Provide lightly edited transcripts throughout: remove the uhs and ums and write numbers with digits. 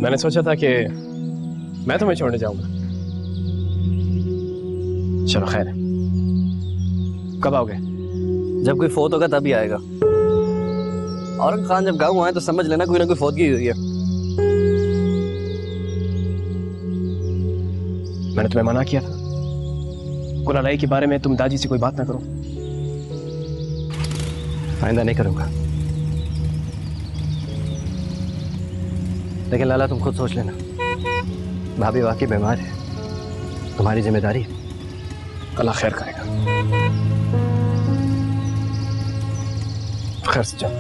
मैंने सोचा था कि मैं तुम्हें छोड़ने जाऊंगा। चलो खैर है। कब आओगे? जब कोई फोत होगा तभी आएगा। औरंग खान जब गाँव आए तो समझ लेना कोई ना कोई फौतगी हुई है। मैंने तुम्हें मना किया था कुलालाई के बारे में तुम दादी से कोई बात ना करो। आइंदा नहीं करूंगा। लेकिन लाला तुम खुद सोच लेना, भाभी वाकई बीमार है, तुम्हारी जिम्मेदारी है। अल्लाह खैर करेगा। खैर से जाओ।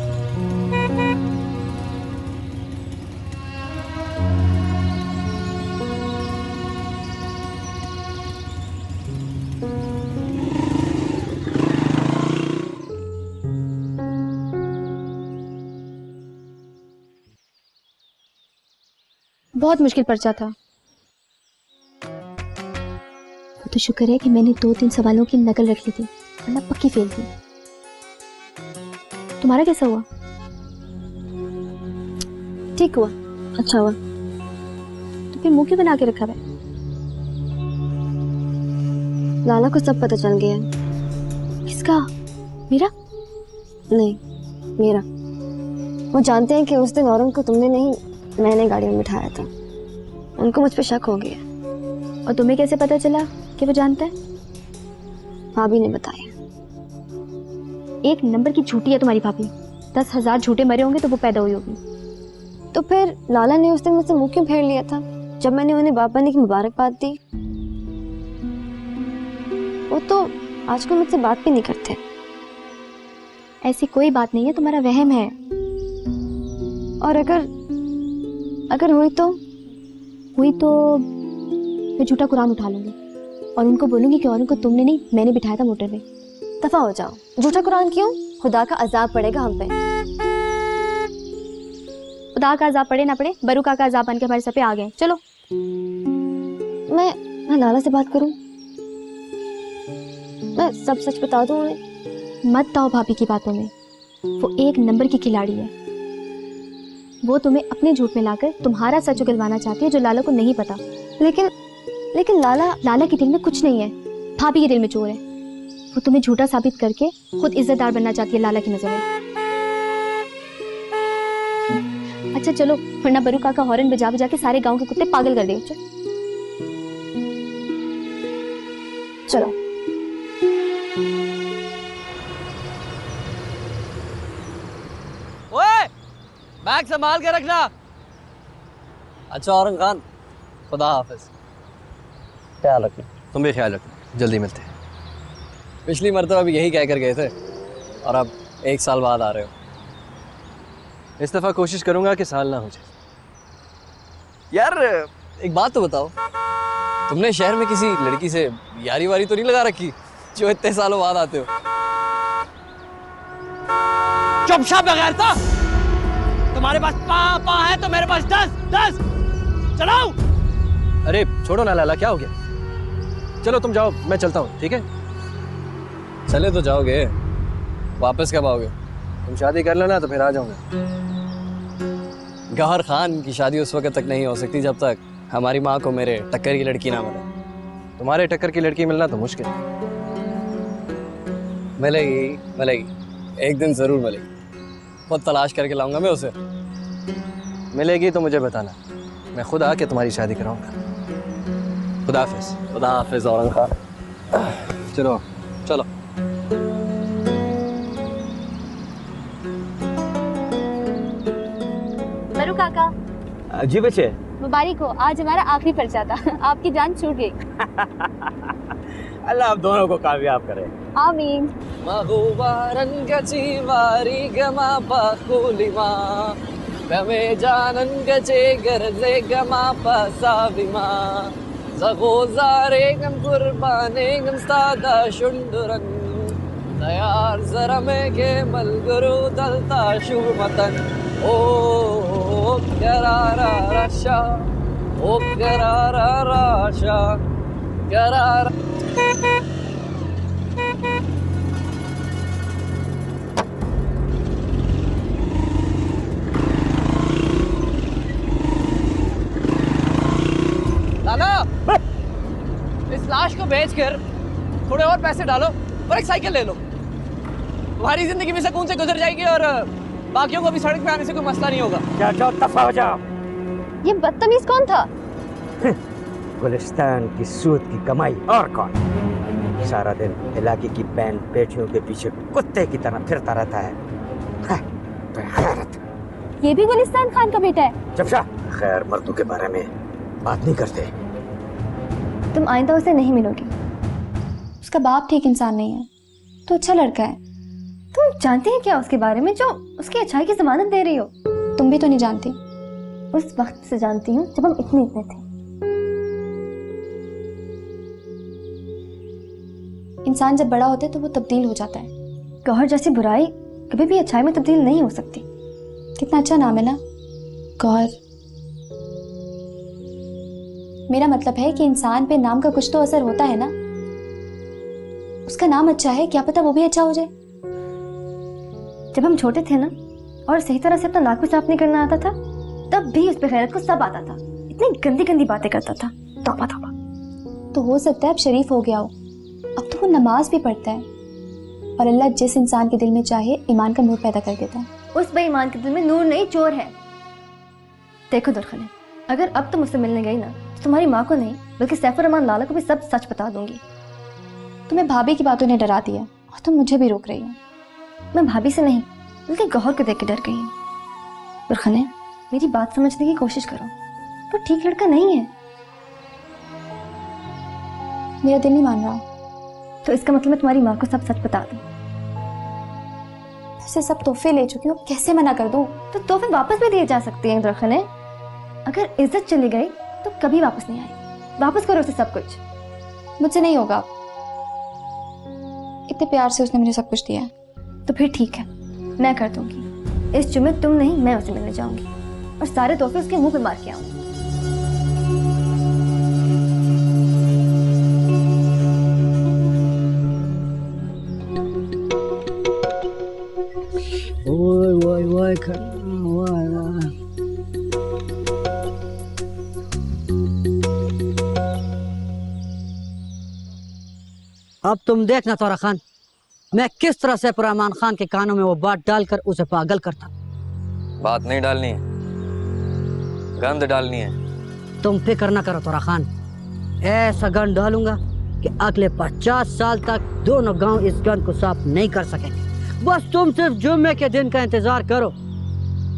बहुत मुश्किल पर्चा था। वो तो शुक्र है कि मैंने 2-3 सवालों की नकल रख ली थी, वरना पक्की फेल थी। तुम्हारा कैसा हुआ? ठीक हुआ, अच्छा हुआ। तो फिर मुंह क्यों बना के रखा है? लाला को सब पता चल गया। किसका? मेरा? नहीं, मेरा। वो जानते हैं कि उस दिन औरंग को तुमने नहीं, मैंने गाड़ी में बिठाया था। उनको मुझ पे शक हो गया। और तुम्हें कैसे पता चला कि वो जानता है? भाभी ने बताया। एक नंबर की झूठी है तुम्हारी भाभी। 10,000 झूठे मरे होंगे तो वो पैदा हुई होगी। तो फिर लाला ने उस दिन मुझसे मुंह क्यों फेर लिया था जब मैंने उन्हें बाप बनने की मुबारकबाद दी? वो तो आजकल मुझसे बात भी नहीं करते। ऐसी कोई बात नहीं है, तुम्हारा वहम है। और अगर हुई तो मैं झूठा कुरान उठा लूंगी और उनको बोलूंगी कि औरंग को तुमने नहीं, मैंने बिठाया था मोटर में। दफा हो जाओ। झूठा कुरान क्यों? खुदा का अजाब पड़ेगा हम पे। खुदा का अजाब पड़े ना पड़े, बरूका का अजाब बन के हमारे सर पे आ गए। चलो। मैं लाला से बात करूं? मैं सब सच बता दूं उन्हें? मत आओ भाभी की बातों में। वो एक नंबर की खिलाड़ी है। वो तुम्हें अपने झूठ में लाकर तुम्हारा सच उगलवाना चाहती है जो लाला को नहीं पता। लेकिन लाला के दिल में कुछ नहीं है, भाभी के दिल में चोर है। वो तुम्हें झूठा साबित करके खुद इज्जतदार बनना चाहती है लाला की नजर में। अच्छा चलो, वरना बरू काका हॉर्न बजा बजा के सारे गांव के कुत्ते पागल कर देंगे। चलो। ओए, बैग संभाल के रखना। अच्छा औरंग खान, खुदा हाफिज। ख्याल रखना। तुम भी ख्याल रखना। जल्दी मिलते हैं। पिछली मरतबा भी यही कहकर गए थे और अब 1 साल बाद आ रहे हो। इस दफ़ा कोशिश करूंगा कि साल ना हो जाए। यार एक बात तो बताओ, तुमने शहर में किसी लड़की से यारी वारी तो नहीं लगा रखी जो इतने सालों बाद आते हो? चुपचाप बगैर तो तुम्हारे पास पा है तो मेरे पास 10 चलाओ। अरे छोड़ो ना लाला, क्या हो गया? चलो तुम जाओ, मैं चलता हूँ। ठीक है, चले तो जाओगे, वापस कब आओगे? तुम शादी कर लेना तो फिर आ जाऊंगा। गौहर खान की शादी उस वक्त तक नहीं हो सकती जब तक हमारी माँ को मेरे टक्कर की लड़की ना मिले। तुम्हारे टक्कर की लड़की मिलना तो मुश्किल है। मिलेगी, एक दिन जरूर मिलेगी। खुद तलाश करके लाऊंगा मैं उसे। मिलेगी तो मुझे बताना, मैं खुद आके तुम्हारी शादी कराऊंगा। खुदा हाफिज औरंग खान। चलो। बरू काका जी बच्चे, मुबारक हो, आज हमारा आखिरी पर्चा था। आपकी जान छूट गई। अल्लाह आप दोनों को कामयाब करे। आमीन। मगुबारन गची वारी गमा पाखुलिमा गमे जानन गचे गरजे गमा पासाविमा जगोजारे गम कुर्बाने गम स्तादा शुंडुरन तयार जरमे के मलगुरु दलता शुमतन ओ करारा रशा ओ करारा राशा करारा। को बेचकर थोड़े और पैसे डालो और एक साइकिल ले लो। तुम्हारी जिंदगी भी सुकून से गुजर जाएगी और बाकियों को भी सड़क पे आने से कोई मसला नहीं होगा। जाओ दफा हो जाओ। ये बदतमीज कौन था? गुलिस्तान की सूद की कमाई और कौन? सारा दिन इलाके की बैन बेटियों के पीछे कुत्ते की तरह फिरता रहता है। ये भी गुलिस्तान खान का बेटा है? चुप सा। खैर मर्दों के बारे में बात नहीं करते। तुम आइंदा उसे नहीं मिलोगी। उसका बाप ठीक इंसान नहीं है, तो अच्छा लड़का है। तुम जानते हैं क्या उसके बारे में जो उसकी अच्छाई की जमानत दे रही हो? तुम भी तो नहीं जानती। उस वक्त से जानती हूँ जब हम इतने थे। इंसान जब बड़ा होता है तो वो तब्दील हो जाता है। गौहर जैसी बुराई कभी भी अच्छाई में तब्दील नहीं हो सकती। कितना अच्छा नाम है ना, गौहर। मेरा मतलब है कि इंसान पे नाम का कुछ तो असर होता है ना। उसका नाम अच्छा है, क्या पता वो भी अच्छा हो जाए। जब हम छोटे थे ना और सही तरह से अपना नाक भी साफ नहीं करना आता था, तब भी उस पे गैरत को सब आता था। इतनी गंदी गंदी बातें करता था। तौबा तौबा। तो हो सकता है अब शरीफ हो गया हो, अब तो वो नमाज भी पढ़ता है। और अल्लाह जिस इंसान के दिल में चाहे ईमान का नूर पैदा कर देता है। उस बेईमान के दिल में नूर नहीं, चोर है। देखो दुर्खने, अगर अब तुम मुझसे मिलने गई ना तो तुम्हारी माँ को नहीं बल्कि सैफुर रहमान लाला को भी सब सच बता दूंगी। तुम्हें भाभी की बातों ने डरा दिया और तुम मुझे भी रोक रही हो। मैं भाभी से नहीं बल्कि गौहर को देख के डर गई हूँ। दुर्खने, मेरी बात समझने की कोशिश करो, वो ठीक लड़का नहीं है। मेरा दिल नहीं मान रहा, तो इसका मतलब मैं तुम्हारी माँ को सब सच बता दूं। वैसे सब तोहफे ले चुकी हूँ, कैसे मना कर दूं? तो तोहफे वापस भी दिए जा सकते हैं दुर्खने। अगर इज्जत चली गई तो कभी वापस नहीं आएगी। वापस करो उसे सब कुछ। मुझसे नहीं होगा। इतने प्यार से उसने मुझे सब कुछ दिया है। तो फिर ठीक है, मैं कर दूंगी। इस जुम्मे तुम नहीं, मैं उसे मिलने जाऊंगी और सारे तोहफे उसके मुंह पे मार के आऊंगी। अब तुम देखना तोरा खान, मैं किस तरह से रहमान खान के कानों में वो बात डालकर उसे पागल करता। बात नहीं डालनी है, गंद डालनी है। तुम फिक्र ना करो तोरा खान, ऐसा गंद डालूंगा कि अगले 50 साल तक दोनों गांव इस गंद को साफ नहीं कर सकेंगे। बस तुम सिर्फ जुम्मे के दिन का इंतजार करो।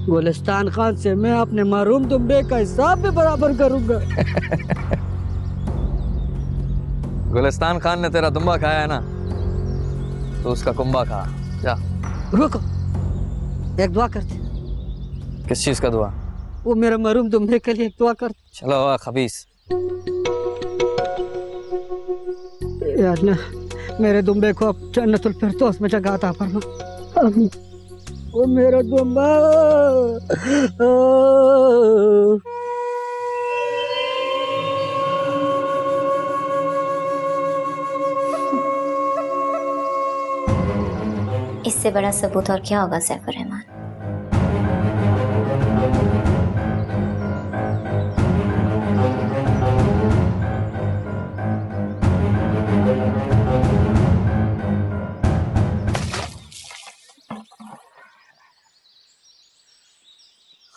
गुलिस्तान खान से मैं अपने मरूम दुम्बे का हिसाब भी बराबर करूंगा। गुलिस्तान खान ने तेरा दुम्बा खाया है ना, तो उसका कुंबा खा। जा। रुको, एक दुआ करते। किस चीज का दुआ? वो मेरे मरूम दुम्बे के लिए एक दुआ कर। चलो खबीस। या अल्लाह, मेरे दुम्बे को अब जन्नतुल फिरदौस में जगह अता फरमा। वो मेरा दुम्बा। इससे बड़ा सबूत और क्या होगा सैफुर रहमान।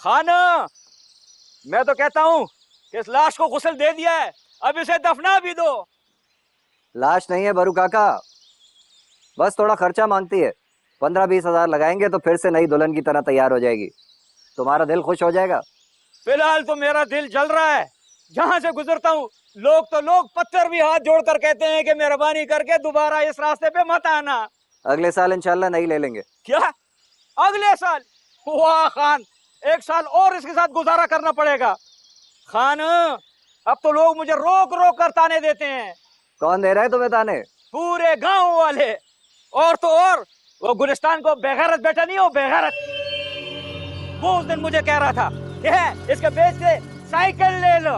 खाना, मैं तो कहता हूँ कि इस लाश को गुस्ल दे दिया है, अब इसे दफना भी दो। लाश नहीं है बरू काका, बस थोड़ा खर्चा मांगती है। 15-20 हजार लगाएंगे तो फिर से नई दुल्हन की तरह तैयार हो जाएगी। तुम्हारा दिल खुश हो जाएगा। फिलहाल तो मेरा दिल जल रहा है। जहाँ से गुजरता हूँ लोग पत्थर भी हाथ जोड़कर कहते हैं कि मेहरबानी करके दोबारा इस रास्ते पे मत आना। अगले साल इंशाल्लाह नहीं ले लेंगे। क्या अगले साल? वाह खान, 1 साल और इसके साथ गुजारा करना पड़ेगा। खान, अब तो लोग मुझे रोक रोक कर ताने देते हैं। कौन दे रहा है तुम्हें ताने? पूरे गांव वाले। और तो और वो गुलिस्तान को बेगैरत बेटा नहीं हो, बेगैरत। वो उस दिन मुझे कह रहा था कि इसके बेच के साइकिल ले लो।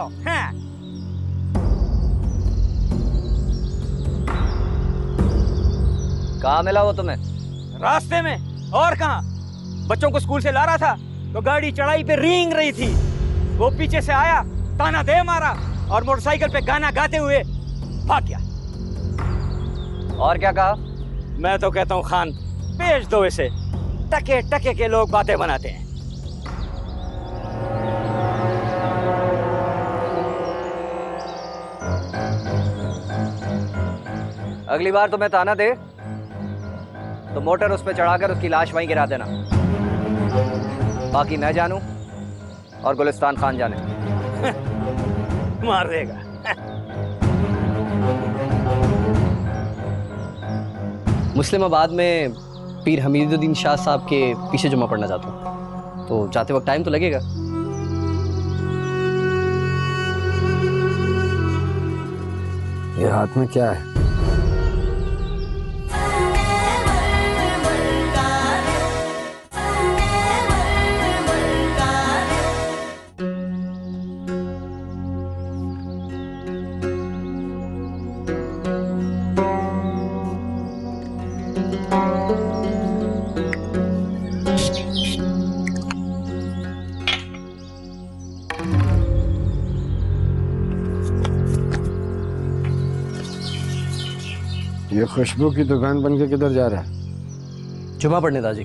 कहाँ मिला वो तुम्हें? रास्ते में, और कहाँ। बच्चों को स्कूल से ला रहा था तो गाड़ी चढ़ाई पे रेंग रही थी। वो पीछे से आया, ताना दे मारा और मोटरसाइकिल पे गाना गाते हुए भाग गया। और क्या कहा? मैं तो कहता हूँ खान, बेच दो इसे। टके टके के लोग बातें बनाते हैं। अगली बार तुम्हें ताना दे तो मोटर उस पर चढ़ाकर उसकी लाश वहीं गिरा देना। बाकी मैं जानूं और गुलिस्तान खान जाने। मार देगा। मुस्लिमाबाद में पीर हमीदुद्दीन शाह साहब के पीछे जुमा पढ़ना चाहता हूँ, तो जाते वक्त टाइम तो लगेगा। ये हाथ में क्या है? ये खुशबू की दुकान बन के किधर जा रहा है? जुमा पढ़ने दाजी।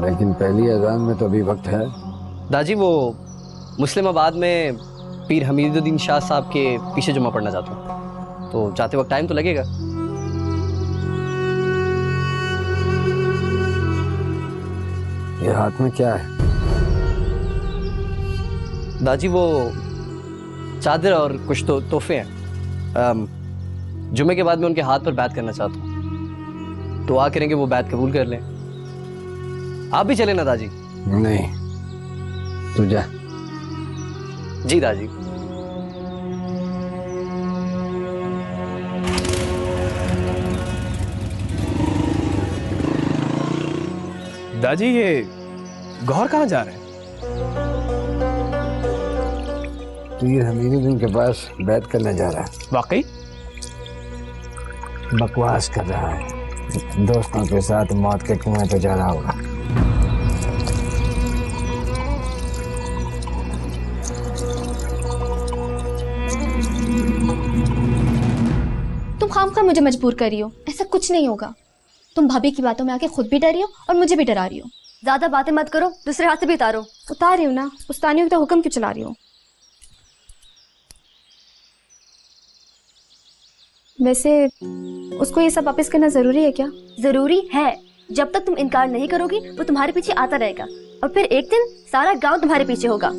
लेकिन पहली अजान में तो अभी वक्त है। दाजी वो मुस्लिमाबाद में पीर हमीदुद्दीन शाह साहब के पीछे जुमा पढ़ना चाहता हूँ, तो जाते वक्त टाइम तो लगेगा। ये हाथ में क्या है? दाजी वो चादर और कुछ तो तोहफे हैं। जुमे के बाद मैं उनके हाथ पर बैत करना चाहता हूँ, दुआ करेंगे वो बैत कबूल कर लें। आप भी चले ना दाजी? नहीं, तू जा। जी दाजी। दादी ये गौहर कहाँ जा रहे हैं? पीर हमीदुद्दीन के पास बैत करने जा रहा है। वाकई? बकवास कर रहा है। दोस्तों के साथ मौत के कुएं पे जा रहा होगा। तुम खामखा मुझे मजबूर कर रही हो, ऐसा कुछ नहीं होगा। तुम भाभी की बातों में आके खुद भी डरी हो और मुझे भी डरा रही हो। ज्यादा बातें मत करो, दूसरे हाथ से भी उतारो। उतार रही हो ना, उस्तानियों का हुक्म क्यों चला रही हो? वैसे उसको ये सब वापस करना जरूरी है क्या? जरूरी है। जब तक तुम इनकार नहीं करोगी वो तुम्हारे पीछे आता रहेगा और फिर एक दिन सारा गांव तुम्हारे पीछे होगा।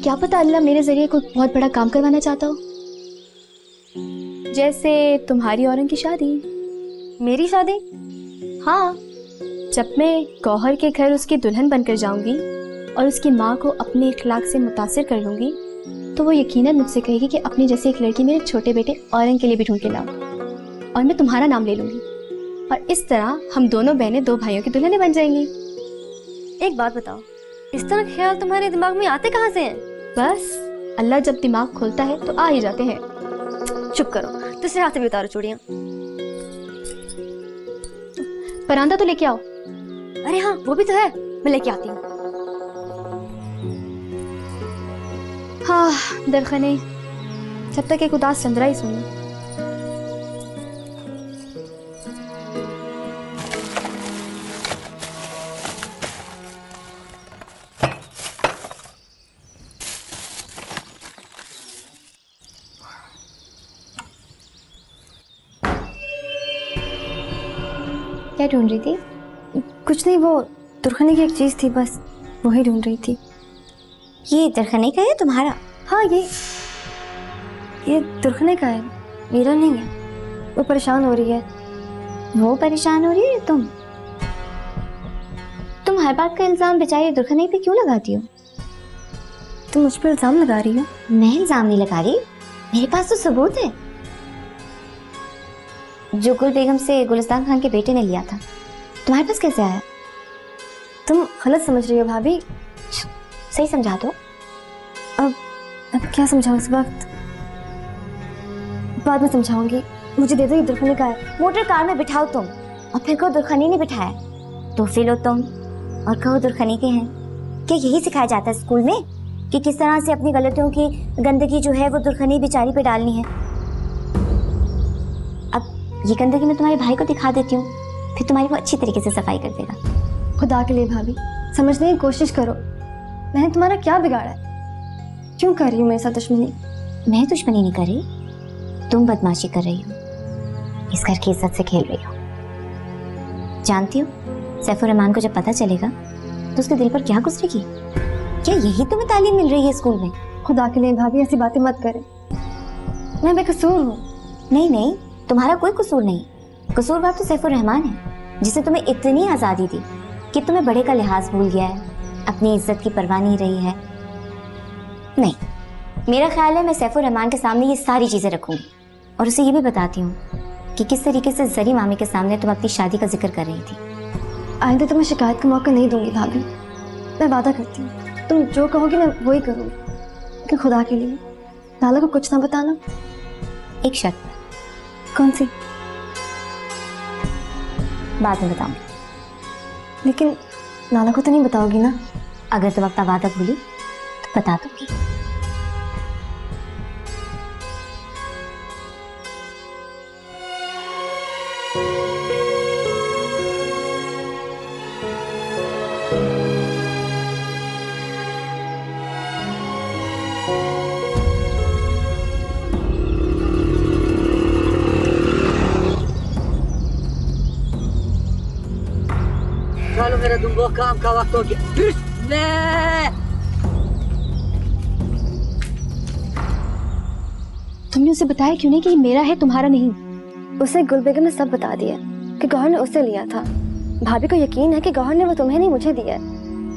क्या पता अल्लाह मेरे जरिए कोई बहुत बड़ा काम करवाना चाहता हो, जैसे तुम्हारी और उनकी शादी। मेरी शादी? हाँ, जब मैं गौहर के घर उसकी दुल्हन बनकर जाऊंगी और उसकी माँ को अपने इखलाक से मुतासिर कर लूंगी, तो वो यकीनन मुझसे कहेगी कि अपनी जैसी एक लड़की मेरे छोटे बेटे औरंग के लिए भी ढूंढ के लाओ, और मैं तुम्हारा नाम ले लूंगी, और इस तरह हम दोनों बहनें दो भाइयों की दुल्हनें बन जाएंगी। एक बात बताओ, इस तरह ख्याल तुम्हारे दिमाग में आते कहाँ से हैं? बस अल्लाह जब दिमाग खोलता है तो आ ही जाते हैं। चुप करो, दूसरे हाथ से भी उतारो चूड़ियां। परांदा तो लेके आओ। अरे हाँ, वो भी तो है, मैं लेके आती हूँ। हाँ दरखने, जब तक एक उदास चंद्रा ही सुनी। क्या ढूंढ रही थी? कुछ नहीं, वो तुरखने की एक चीज थी, बस वही ढूंढ रही थी। ये दरखने का है तुम्हारा? हाँ, ये तुरखने का है, मेरा नहीं है। वो परेशान हो रही है। वो परेशान हो रही है? तुम हर बात का इल्जाम बेचारी दुर्खने पे क्यों लगाती हो? तुम मुझ पर इल्जाम लगा रही हो? मैं इल्जाम नहीं लगा रही, मेरे पास तो सबूत है। जो गुल बेगम से गुलिस्तान खान के बेटे ने लिया था, तुम्हारे पास कैसे आया? तुम गलत समझ रही हो भाभी। सही समझा दो। अब क्या समझाऊं इस वक्त? बाद में समझाऊंगी। मुझे दे दो, ये दुर्खनी का है। मोटर कार में बिठाओ तुम, और फिर कहो दुर्खनी ने बिठाया। तोहफे लो तुम और कहो दुर्खनी के हैं। क्या यही सिखाया जाता है स्कूल में? कि किस तरह से अपनी गलतियों की गंदगी जो है वो दुल्हनी बेचारी पे डालनी है। अब ये गंदगी मैं तुम्हारे भाई को दिखा देती हूँ, फिर तुम्हारी वो अच्छी तरीके से सफाई कर देगा। खुदा के लिए भाभी समझने की कोशिश करो, मैंने तुम्हारा क्या बिगाड़ा है? क्यों कर रही हूँ मेरे साथ दुश्मनी? मैं दुश्मनी नहीं कर रही, तुम बदमाशी कर रही हो, इस घर की इज्जत से खेल रही हो। जानती हो सैफुर रहमान को जब पता चलेगा तो उसके दिल पर क्या गुजरेगी? क्या यही तुम्हें तालीम मिल रही है स्कूल में? खुदा के लिए भाभी ऐसी बातें मत करें, मैं बेकसूर हूँ। नहीं नहीं, तुम्हारा कोई कसूर नहीं, कसूरवार तो सैफुर रहमान है, जिसने तुम्हें इतनी आज़ादी दी कि तुम्हें बड़े का लिहाज भूल गया है, अपनी इज्जत की परवाह नहीं रही है। नहीं, मेरा ख्याल है मैं सैफुर रहमान के सामने ये सारी चीज़ें रखूंगी और उसे ये भी बताती हूँ कि किस तरीके से जरी मामी के सामने तुम अपनी शादी का जिक्र कर रही थी। आइंदा तो मैं शिकायत का मौका नहीं दूंगी भाभी, मैं वादा करती हूँ, तुम जो कहोगी मैं वही करूँगी, लेकिन खुदा के लिए नाला को कुछ ना बताना। एक शर्त पर। कौन सी? बाद में बताऊंगी। लेकिन नाला को तो नहीं बताओगी ना? अगर तुम अपना वादा भूली तो बता दूंगी। चलो मेरे तुम वो काम का वक्त हो गया। तुमने उसे बताया क्यों नहीं कि ये मेरा है तुम्हारा नहीं? उसे गुलबेगम ने सब बता दिया कि गौहर ने उसे लिया था। भाभी को यकीन है कि गौहर ने वो तुम्हें नहीं मुझे दिया है।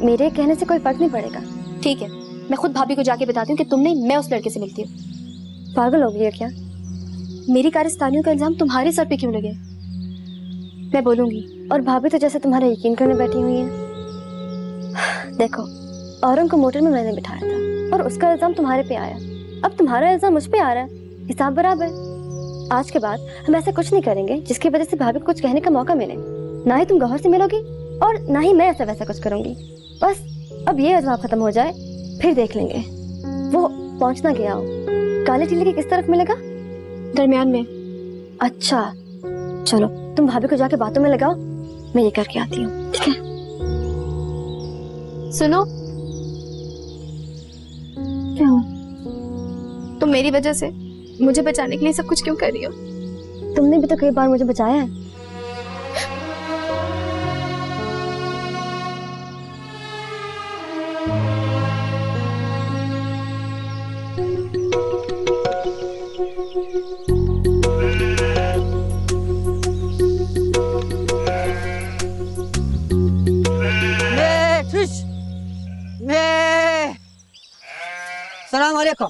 मेरे कहने से कोई फर्क नहीं पड़ेगा। ठीक है, मैं खुद भाभी को जाके बताती हूँ कि तुम नहीं, मैं उस लड़के से मिलती हूँ। पागल हो गई है क्या? मेरी कारस्तानियों का इल्जाम तुम्हारे सर पे क्यों लगे? मैं बोलूंगी। और भाभी तो जैसे तुम्हारा यकीन करने बैठी हुई है। देखो, औरंग को मोटर में मैंने बिठाया था और उसका इल्जाम तुम्हारे पे आया, अब तुम्हारा इल्जाम मुझ पे आ रहा है, हिसाब बराबर। आज के बाद हम ऐसा कुछ नहीं करेंगे जिसकी वजह से भाभी को कुछ कहने का मौका मिले। ना ही तुम गौहर से मिलोगी और ना ही मैं ऐसा वैसा कुछ करूंगी। बस अब ये अजवाब खत्म हो जाए, फिर देख लेंगे। वो पहुंचना गया हो, काले टीले के किस तरफ मिलेगा? दरमियान में। अच्छा चलो, तुम भाभी को जाके बातों में लगाओ, मैं ये करके आती हूँ। ठीक है? सुनो, क्या हुआ? तुम मेरी वजह से मुझे बचाने के लिए सब कुछ क्यों कर रही हो? तुमने भी तो कई बार मुझे बचाया है।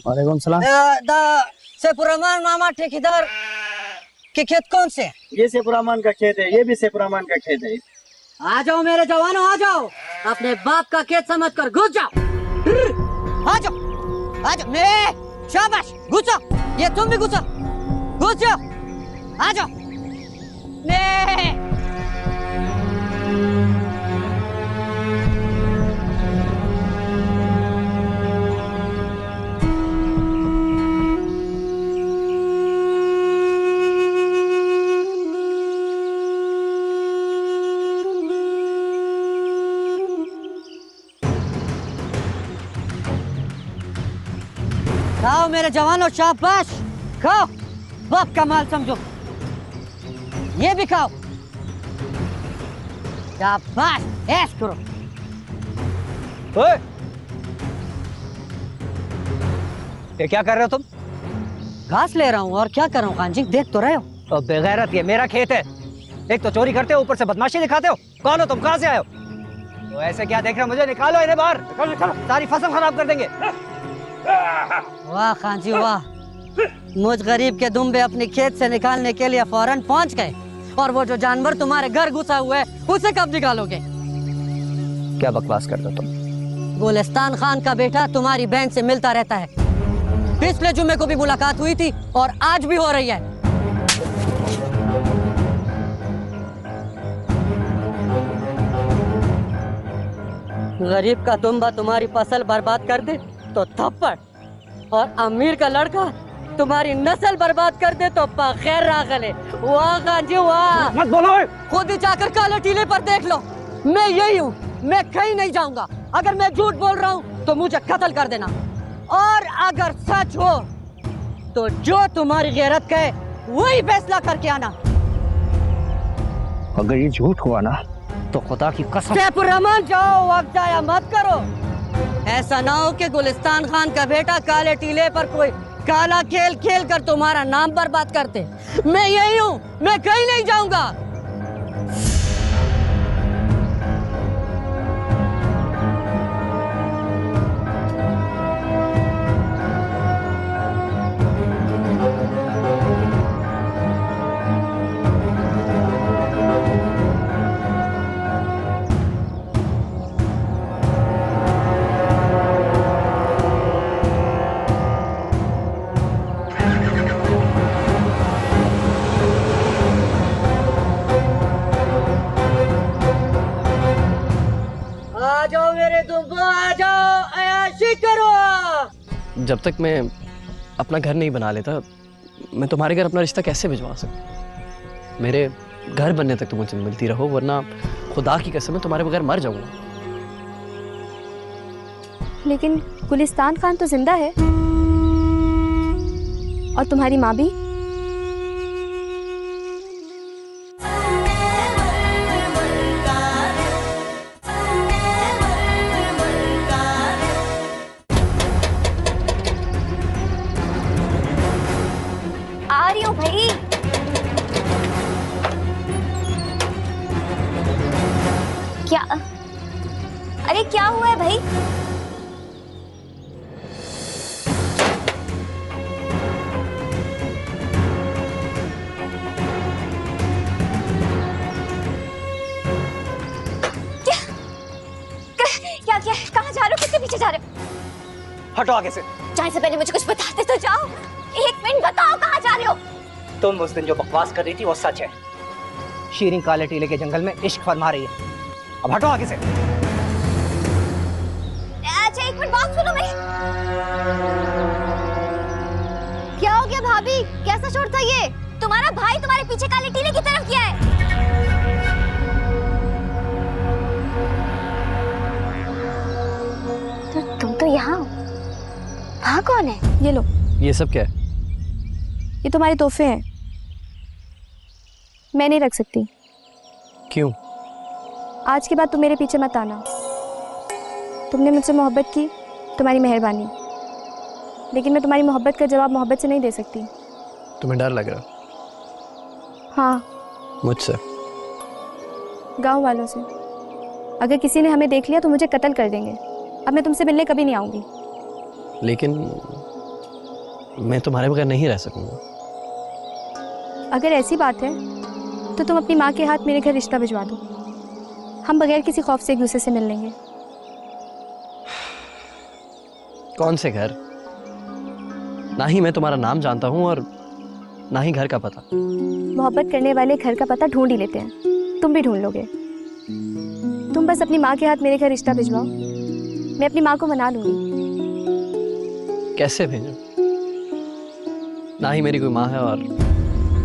वालेकुम सलाम। सैफुर रहमान मामा ठेकेदार के खेत कौन से? ये सैफुर रहमान का खेत है, ये भी सैफुर रहमान का खेत है। आ जाओ मेरे जवानों, आ जाओ, अपने बाप का खेत समझकर घुस जाओ। आ जाओ, आ जाओ, मैं शाबाश, घुसो, ये तुम भी घुसो, घुस जाओ, आ जाओ। मैं खाओ मेरे जवानों, शाबाश, खाओ, बाप का माल समझो, ये भी खाओ, शाबाश, ऐश करो। ओए, ये क्या कर रहे हो तुम? घास ले रहा हूँ, और क्या कर रहा हूँ खान जी, देख तो रहे हो। तो बेगैरत, ये मेरा खेत है, एक तो चोरी करते हो, ऊपर से बदमाशी दिखाते हो। कौन हो तुम, कहाँ से आए हो? तो ऐसे क्या देख रहे हो मुझे? निकालो इन्हें बाहर, सारी फसल खराब कर देंगे। वाह खान जी वाह, मुझ गरीब के दुम्बे अपने खेत से निकालने के लिए फौरन पहुंच गए, और वो जो जानवर तुम्हारे घर घुसा हुआ है उसे कब निकालोगे? क्या बकवास करते हो तुम? गुलिस्तान खान का बेटा तुम्हारी बहन से मिलता रहता है, पिछले जुम्मे को भी मुलाकात हुई थी और आज भी हो रही है। गरीब का दुम्बा तुम्हारी फसल बर्बाद कर दे तो थप्पड़, और अमीर का लड़का तुम्हारी नस्ल बर्बाद कर दे तो खैर रागले। वाह खान जी वाह। मत बोलो। खुद ही जाकर काले टीले पर देख लो। मैं यही हूँ, मैं कहीं नहीं जाऊंगा। अगर मैं झूठ बोल रहा हूँ तो मुझे कत्ल कर देना, और अगर सच हो तो जो तुम्हारी गैरत कहे वही फैसला करके आना। अगर ये झूठ हुआ ना तो खुदा की कसम। सैफुर रहमान जाओ, वक्त जाया मत करो। ऐसा ना हो कि गुलिस्तान खान का बेटा काले टीले पर कोई काला खेल खेल कर तुम्हारा नाम बर्बाद करते। मैं यही हूँ, मैं कहीं नहीं जाऊंगा। आ जाओ मेरे तुम, आ जाओ, अयाशी करो। जब तक मैं अपना घर नहीं बना लेता, मैं तुम्हारे घर अपना रिश्ता कैसे भिजवा सकता? मेरे घर बनने तक तुम मुझसे मिलती रहो, वरना खुदा की कसम मैं तुम्हारे बगैर मर जाऊंगा। लेकिन गुलिस्तान खान तो जिंदा है, और तुम्हारी माँ भी। आ रही हूँ भाई। क्या? अरे क्या हुआ है भाई? क्या क्या कहाँ जा रहे हो? किसके पीछे जा रहे हो? हटो आगे से। जाने से पहले मुझे कुछ बताते तो जाओ। एक मिनट बताओ, कहाँ जा रहे हो? तुम उस दिन जो बकवास कर रही थी वो सच है। शीरीन काले टीले के जंगल में इश्क फरमा रही है। अब हटो आगे से। अच्छा एक मिनट बात सुनो मेरी। क्या हो गया भाभी? कैसा शोर था ये? तुम्हारा भाई तुम्हारे पीछे काले टीले की तरफ किया है। तो तुम तो यहाँ हो। वहाँ कौन है? ये लो, ये सब क्या है? ये तुम्हारे तोहफे हैं। मैं नहीं रख सकती। क्यों? आज के बाद तुम मेरे पीछे मत आना। तुमने मुझसे मोहब्बत की, तुम्हारी मेहरबानी, लेकिन मैं तुम्हारी मोहब्बत का जवाब मोहब्बत से नहीं दे सकती। तुम्हें डर लग रहा? हाँ, मुझसे? गांव वालों से। अगर किसी ने हमें देख लिया तो मुझे कत्ल कर देंगे। अब मैं तुमसे मिलने कभी नहीं आऊंगी। लेकिन मैं तुम्हारे बगैर नहीं रह सकूंगा। अगर ऐसी बात है तो तुम अपनी माँ के हाथ मेरे घर रिश्ता भिजवा दो। हम बगैर किसी खौफ से एक दूसरे से मिल लेंगे। कौन से घर? ना ही मैं तुम्हारा नाम जानता हूँ और ना ही घर का पता। मोहब्बत करने वाले घर का पता ढूंढ ही लेते हैं। तुम भी ढूंढ लोगे। तुम बस अपनी माँ के हाथ मेरे घर रिश्ता भिजवाओ, मैं अपनी माँ को मना लूंगी। कैसे भेजूं? ना ही मेरी कोई माँ है और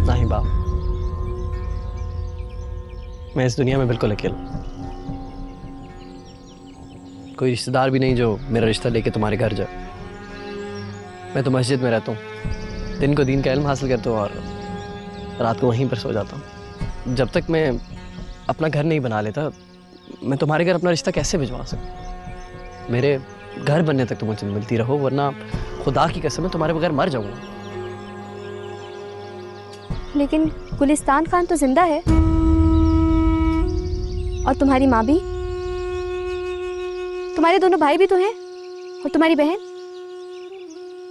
ना ही बाप। मैं इस दुनिया में बिल्कुल अकेला। कोई रिश्तेदार भी नहीं जो मेरा रिश्ता लेके तुम्हारे घर जाए। मैं तो मस्जिद में रहता हूँ, दिन को दीन का इल्म हासिल करता हूँ और रात को वहीं पर सो जाता हूँ। जब तक मैं अपना घर नहीं बना लेता, मैं तुम्हारे घर अपना रिश्ता कैसे भिजवा सकता? मेरे घर बनने तक तुम मुझसे मिलती रहो, वरना खुदा की कसम मैं तुम्हारे बगैर मर जाऊंगा। लेकिन गुलिस्तान खान तो जिंदा है, और तुम्हारी माँ भी, तुम्हारे दोनों भाई भी तो हैं, और तुम्हारी बहन।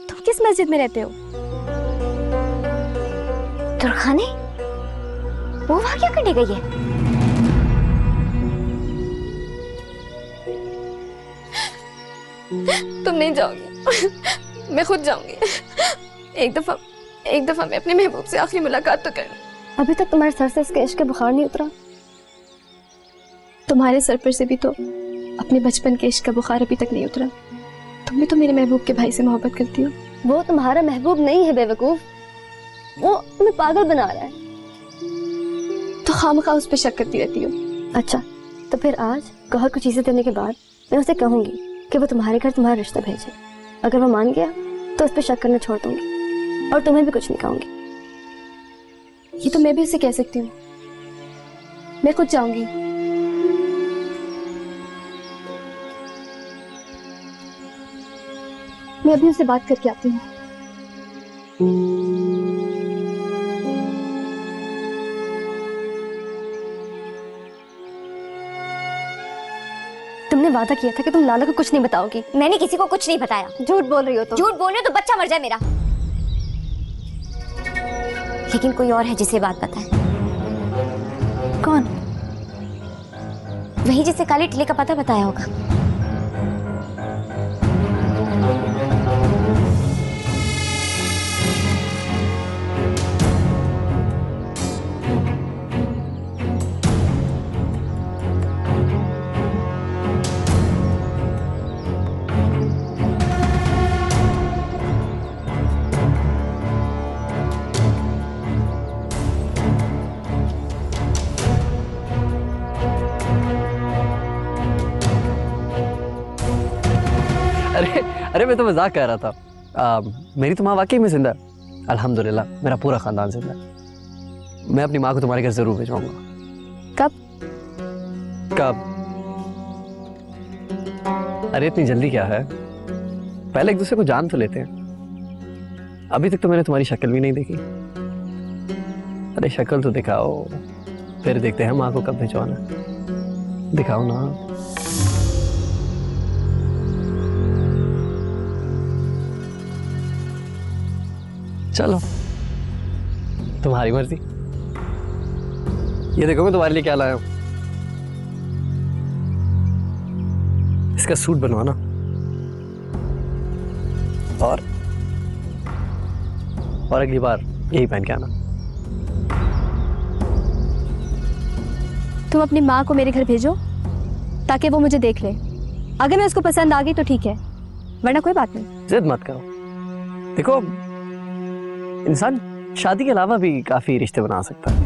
तुम किस मस्जिद में रहते हो? दुर्खाने? वो वहां क्या करने गई है? तुम नहीं जाओगी, मैं खुद जाऊंगी। एक दफा मैं अपने महबूब से आखिरी मुलाकात तो करूं। अभी तक तुम्हारे सर से इसके इश्क का बुखार नहीं उतरा? तुम्हारे सर पर से भी तो अपने बचपन के इश्क का बुखार अभी तक नहीं उतरा। तुम भी तो मेरे महबूब के भाई से मोहब्बत करती हो। वो तुम्हारा महबूब नहीं है बेवकूफ, वो तुम्हें पागल बना रहा है। तो खामखा उस पर शक करती रहती हो। अच्छा, तो फिर आज गौहर को चीजें देने के बाद मैं उसे कहूंगी कि वो तुम्हारे घर तुम्हारा रिश्ता भेजे। अगर वो मान गया तो उस पर शक करना छोड़ दूंगी और तुम्हें भी कुछ नहीं कहूंगी। ये तो मैं भी उसे कह सकती हूँ, मैं खुद जाऊंगी। मैं अभी उससे बात करके आती हूँ। तुमने वादा किया था कि तुम लाला को कुछ नहीं बताओगी। मैंने किसी को कुछ नहीं बताया। झूठ बोल रही हो तुम। झूठ बोल रहे हो तो बच्चा मर जाए मेरा। लेकिन कोई और है जिसे बात पता है। कौन? वही जिसे काले टीले का पता बताया होगा। अरे मैं तो मजाक कर रहा था। मेरी तो माँ वाकई में जिंदा है, अल्हम्दुलिल्लाह। मेरा पूरा खानदान जिंदा है। मैं अपनी माँ को तुम्हारे घर जरूर भिजवाऊंगा। कब? कब? अरे इतनी जल्दी क्या है, पहले एक दूसरे को जान तो लेते हैं। अभी तक तो मैंने तुम्हारी शक्ल भी नहीं देखी। अरे शक्ल तो दिखाओ, फिर देखते हैं माँ को कब भिजवाना। दिखाओ ना। चलो तुम्हारी मर्जी। ये देखो मैं तुम्हारे लिए क्या लाया हूं। इसका सूट बनवाना और अगली बार यही पहन के आना। तुम अपनी माँ को मेरे घर भेजो ताकि वो मुझे देख ले। अगर मैं उसको पसंद आ गई तो ठीक है, वरना कोई बात नहीं। जिद मत करो। देखो इंसान शादी के अलावा भी काफी रिश्ते बना सकता है।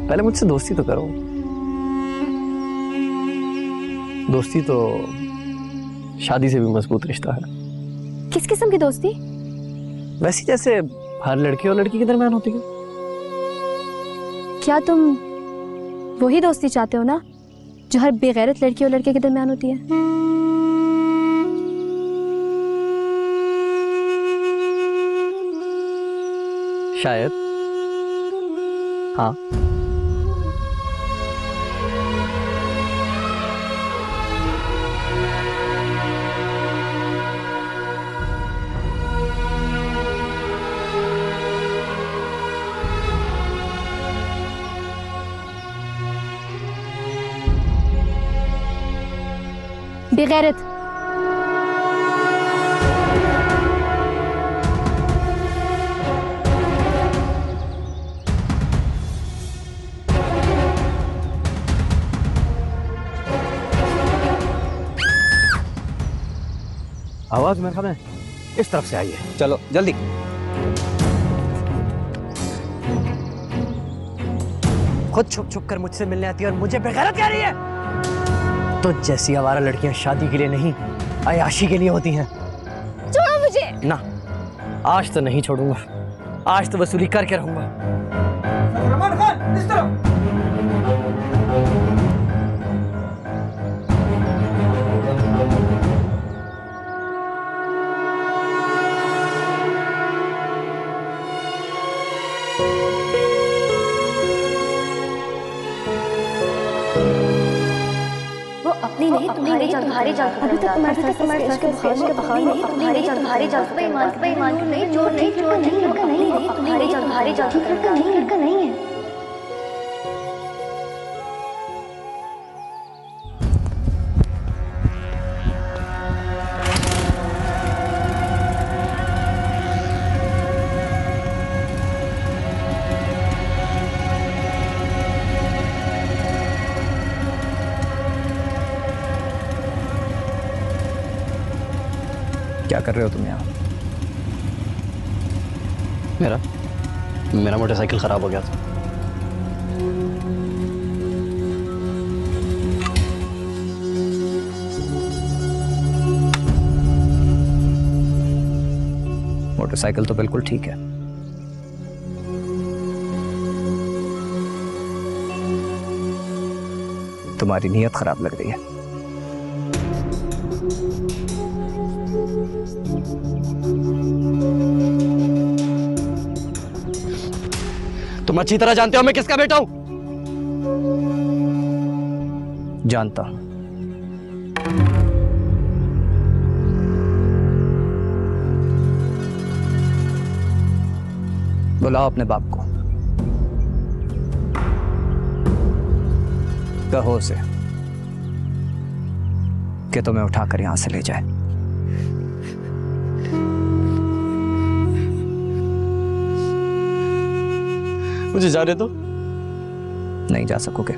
पहले मुझसे दोस्ती तो करो। दोस्ती तो शादी से भी मजबूत रिश्ता है। किस किस्म की दोस्ती? वैसी जैसे हर लड़की और लड़की के दरमियान होती है। क्या तुम वही दोस्ती चाहते हो ना जो हर बेगैरत लड़की और लड़के के दरमियान होती है? शायद हाँ। बेगैरत। आवाज मेरे ख्याल में इस तरफ से आई है। चलो जल्दी। खुद छुप छुप कर मुझसे मिलने आती है और मुझे बेगैरत कह रही है। तो जैसी आवारा लड़कियां शादी के लिए नहीं, अयाशी के लिए होती हैं। छोड़ो मुझे। ना, आज तो नहीं छोड़ूंगा। आज तो वसूली करके रहूंगा। रहमान खान, इस तरफ। अपनी नहीं तुम्हारी जान, तुम्हारी जान। अभी तक तुम्हारे साथ तुम्हारे इश्क के बहार में तुम्हारी जान, तुम्हारी जान। बेईमान नहीं, चोर नहीं, चोर नहीं, लड़का नहीं है। तुम्हारी जान, तुम्हारी जान। लड़का नहीं, लड़का नहीं है। रहे हो तुम यहाँ? मेरा मेरा मोटरसाइकिल ख़राब हो गया था। मोटरसाइकिल तो बिल्कुल ठीक है, तुम्हारी नीयत खराब लग रही है। तुम अच्छी तरह जानते हो मैं किसका बेटा हूं। जानता हूं। बुलाओ अपने बाप को, कहो उसे कि तुम्हें उठाकर यहां से ले जाए। मुझे जाने दो। नहीं जा सकोगे।